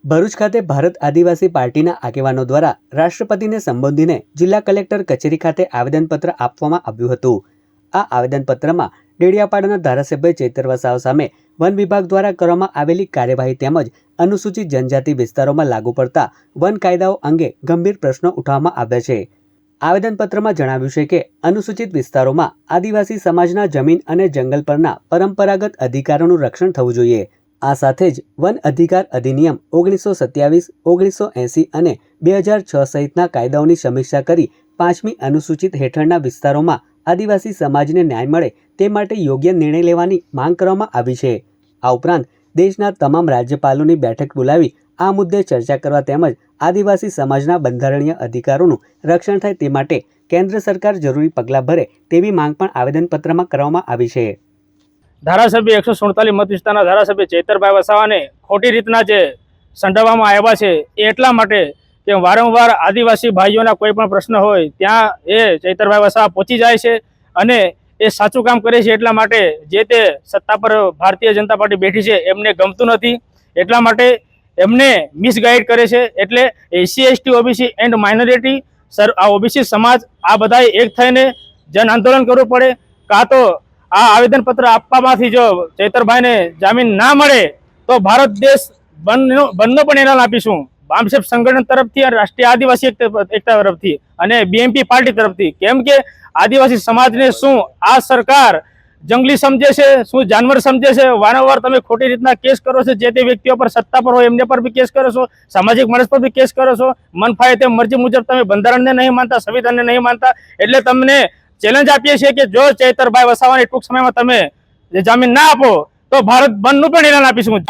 ભરૂચ ખાતે ભારત આદિવાસી પાર્ટીના આગેવાનો દ્વારા રાષ્ટ્રપતિને સંબોધીને જિલ્લા કલેક્ટર કચેરી ખાતે આવેદનપત્ર આપવામાં આવ્યું હતું। આ આવેદનપત્રમાં ડેડિયાપાડાના ધારાસભ્ય ચૈતર વસાવા સામે વન વિભાગ દ્વારા કરવામાં આવેલી કાર્યવાહી તેમજ અનુસૂચિત જનજાતિ વિસ્તારોમાં લાગુ પડતા વન કાયદાઓ અંગે ગંભીર પ્રશ્નો ઉઠાવવામાં આવ્યા છે। આવેદનપત્રમાં જણાવ્યું છે કે અનુસૂચિત વિસ્તારોમાં આદિવાસી સમાજના જમીન અને જંગલ પરના પરંપરાગત અધિકારોનું રક્ષણ થવું જોઈએ। આ સાથે જ વન અધિકાર અધિનિયમ 1927, 1980 અને 2006 સહિતના કાયદાઓની સમીક્ષા કરી 5મી અનુસૂચિત હેઠળના વિસ્તારોમાં આદિવાસી સમાજને ન્યાય મળે તે માટે યોગ્ય નિર્ણય લેવાની માંગ કરવામાં આવી છે। આ ઉપરાંત દેશના તમામ રાજ્યપાલોની બેઠક બોલાવી આ મુદ્દે ચર્ચા કરવા તેમજ આદિવાસી સમાજના બંધારણીય અધિકારોનું રક્ષણ થાય તે માટે કેન્દ્ર સરકાર જરૂરી પગલાં ભરે તેવી માંગ પણ આવેદનપત્રમાં કરવામાં આવી છે। ધારાસભ્ય 147 મત વિસ્તારના ધારાસભ્ય ચૈતરભાઈ વસાવાને ખોટી રીતના જે સંડોવવામાં આવ્યા છે એ એટલા માટે કે વારંવાર આદિવાસી ભાઈઓના કોઈ પણ પ્રશ્ન હોય ત્યાં એ ચૈતરભાઈ વસાવા પહોંચી જાય છે અને એ સાચું કામ કરે છે। એટલા માટે જે તે સત્તા પર ભારતીય જનતા પાર્ટી બેઠી છે એમને ગમતું નથી, એટલા માટે એમને મિસગાઈડ કરે છે। એટલે SC, ST, OBC and minority આ ઓબીસી સમાજ આ બધાએ એક થઈને જન આંદોલન કરવું પડે, કાં તો આ આવેદનપત્ર આપવામાંથી જો ચૈતરભાઈને જામીન ના મળે તો ભારત દેશ બંધનો પણ એલાન આપીશું। બામસેફ સંગઠન તરફથી અને રાષ્ટ્રીય આદિવાસી એકતા તરફથી અને BNP પાર્ટી તરફથી। કેમ કે આદિવાસી સમાજને શું આ સરકાર જંગલી સમજે છે, શું જાનવર સમજે છે? વારંવાર તમે ખોટી રીતના કેસ કરો છો, જે તે વ્યક્તિઓ પર સત્તા પર હોય એમને પર બી કેસ કરો છો, સામાજિક માણસ પર બી કેસ કરો છો। મન ફાવે તેમ મરજી મુજબ તમે બંધારણને નહીં માનતા, સંવિધાનને નહીં માનતા। એટલે તમને ચેલેન્જ આપીએ છીએ કે જો ચૈતરભાઈ વસાવાને ટૂંક સમયમાં તમે જામીન ના આપો તો ભારત બંધનું પણ એલાન આપીશું।